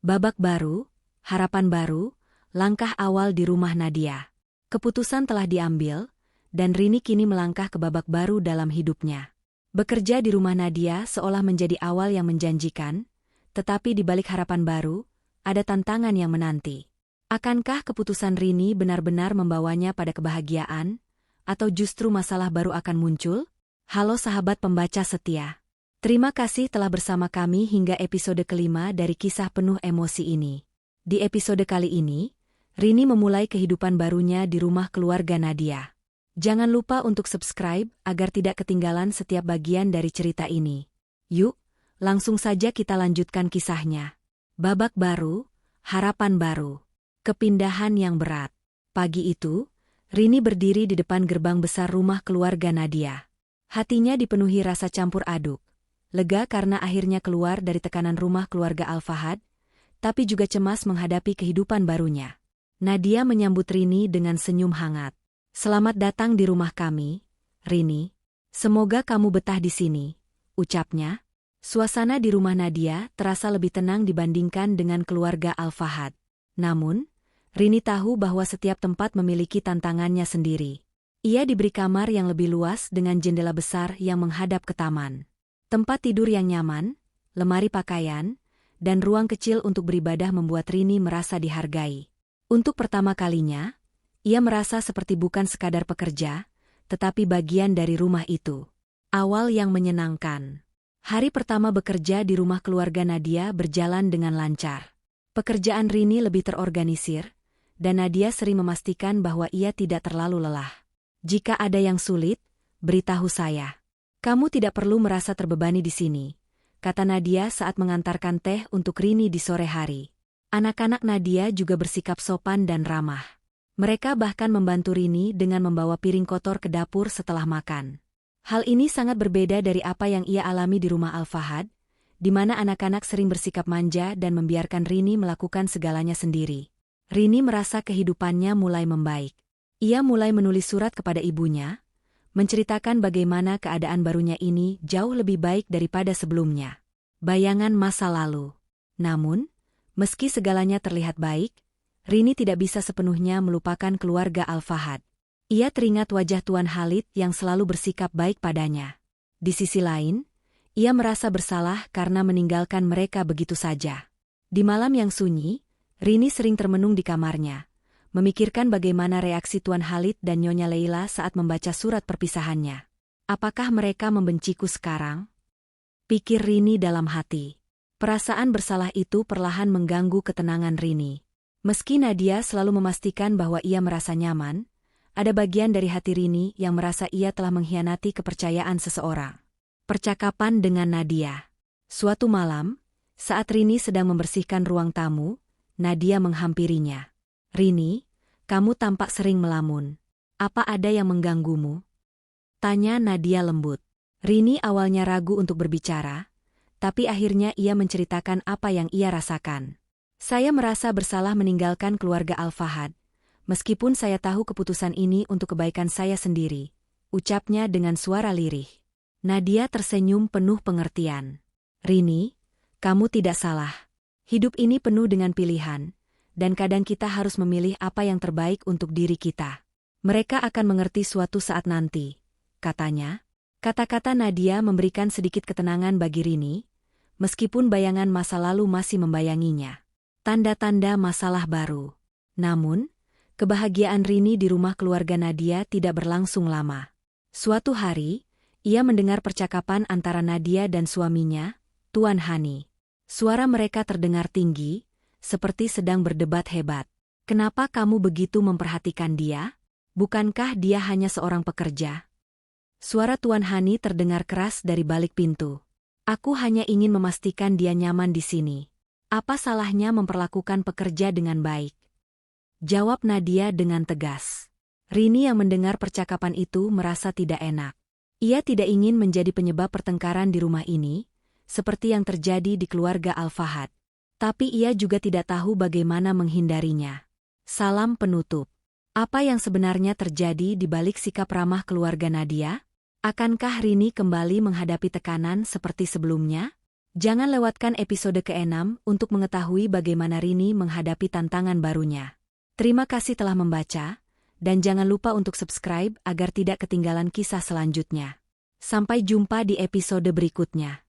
Babak baru, harapan baru, langkah awal di rumah Nadia. Keputusan telah diambil, dan Rini kini melangkah ke babak baru dalam hidupnya. Bekerja di rumah Nadia seolah menjadi awal yang menjanjikan, tetapi di balik harapan baru, ada tantangan yang menanti. Akankah keputusan Rini benar-benar membawanya pada kebahagiaan, atau justru masalah baru akan muncul? Halo sahabat pembaca setia. Terima kasih telah bersama kami hingga episode kelima dari kisah penuh emosi ini. Di episode kali ini, Rini memulai kehidupan barunya di rumah keluarga Nadia. Jangan lupa untuk subscribe agar tidak ketinggalan setiap bagian dari cerita ini. Yuk, langsung saja kita lanjutkan kisahnya. Babak baru, harapan baru. Kepindahan yang berat. Pagi itu, Rini berdiri di depan gerbang besar rumah keluarga Nadia. Hatinya dipenuhi rasa campur aduk. Lega karena akhirnya keluar dari tekanan rumah keluarga Al-Fahad, tapi juga cemas menghadapi kehidupan barunya. Nadia menyambut Rini dengan senyum hangat. "Selamat datang di rumah kami, Rini. Semoga kamu betah di sini," ucapnya. Suasana di rumah Nadia terasa lebih tenang dibandingkan dengan keluarga Al-Fahad. Namun, Rini tahu bahwa setiap tempat memiliki tantangannya sendiri. Ia diberi kamar yang lebih luas dengan jendela besar yang menghadap ke taman. Tempat tidur yang nyaman, lemari pakaian, dan ruang kecil untuk beribadah membuat Rini merasa dihargai. Untuk pertama kalinya, ia merasa seperti bukan sekadar pekerja, tetapi bagian dari rumah itu. Awal yang menyenangkan. Hari pertama bekerja di rumah keluarga Nadia berjalan dengan lancar. Pekerjaan Rini lebih terorganisir, dan Nadia sering memastikan bahwa ia tidak terlalu lelah. "Jika ada yang sulit, beritahu saya. Kamu tidak perlu merasa terbebani di sini," kata Nadia saat mengantarkan teh untuk Rini di sore hari. Anak-anak Nadia juga bersikap sopan dan ramah. Mereka bahkan membantu Rini dengan membawa piring kotor ke dapur setelah makan. Hal ini sangat berbeda dari apa yang ia alami di rumah Al-Fahad, di mana anak-anak sering bersikap manja dan membiarkan Rini melakukan segalanya sendiri. Rini merasa kehidupannya mulai membaik. Ia mulai menulis surat kepada ibunya, menceritakan bagaimana keadaan barunya ini jauh lebih baik daripada sebelumnya. Bayangan masa lalu. Namun, meski segalanya terlihat baik, Rini tidak bisa sepenuhnya melupakan keluarga Al-Fahad. Ia teringat wajah Tuan Khalid yang selalu bersikap baik padanya. Di sisi lain, ia merasa bersalah karena meninggalkan mereka begitu saja. Di malam yang sunyi, Rini sering termenung di kamarnya, memikirkan bagaimana reaksi Tuan Khalid dan Nyonya Leila saat membaca surat perpisahannya. Apakah mereka membenciku sekarang? Pikir Rini dalam hati. Perasaan bersalah itu perlahan mengganggu ketenangan Rini. Meski Nadia selalu memastikan bahwa ia merasa nyaman, ada bagian dari hati Rini yang merasa ia telah mengkhianati kepercayaan seseorang. Percakapan dengan Nadia. Suatu malam, saat Rini sedang membersihkan ruang tamu, Nadia menghampirinya. "Rini, kamu tampak sering melamun. Apa ada yang mengganggumu?" tanya Nadia lembut. Rini awalnya ragu untuk berbicara, tapi akhirnya ia menceritakan apa yang ia rasakan. "Saya merasa bersalah meninggalkan keluarga Al-Fahad, meskipun saya tahu keputusan ini untuk kebaikan saya sendiri," ucapnya dengan suara lirih. Nadia tersenyum penuh pengertian. "Rini, kamu tidak salah. Hidup ini penuh dengan pilihan, dan kadang kita harus memilih apa yang terbaik untuk diri kita. Mereka akan mengerti suatu saat nanti," katanya. Kata-kata Nadia memberikan sedikit ketenangan bagi Rini, meskipun bayangan masa lalu masih membayanginya. Tanda-tanda masalah baru. Namun, kebahagiaan Rini di rumah keluarga Nadia tidak berlangsung lama. Suatu hari, ia mendengar percakapan antara Nadia dan suaminya, Tuan Hani. Suara mereka terdengar tinggi, seperti sedang berdebat hebat. "Kenapa kamu begitu memperhatikan dia? Bukankah dia hanya seorang pekerja?" Suara Tuan Hani terdengar keras dari balik pintu. "Aku hanya ingin memastikan dia nyaman di sini. Apa salahnya memperlakukan pekerja dengan baik?" jawab Nadia dengan tegas. Rini yang mendengar percakapan itu merasa tidak enak. Ia tidak ingin menjadi penyebab pertengkaran di rumah ini, seperti yang terjadi di keluarga Al-Fahad. Tapi ia juga tidak tahu bagaimana menghindarinya. Salam penutup. Apa yang sebenarnya terjadi di balik sikap ramah keluarga Nadia? Akankah Rini kembali menghadapi tekanan seperti sebelumnya? Jangan lewatkan episode ke-6 untuk mengetahui bagaimana Rini menghadapi tantangan barunya. Terima kasih telah membaca, dan jangan lupa untuk subscribe agar tidak ketinggalan kisah selanjutnya. Sampai jumpa di episode berikutnya.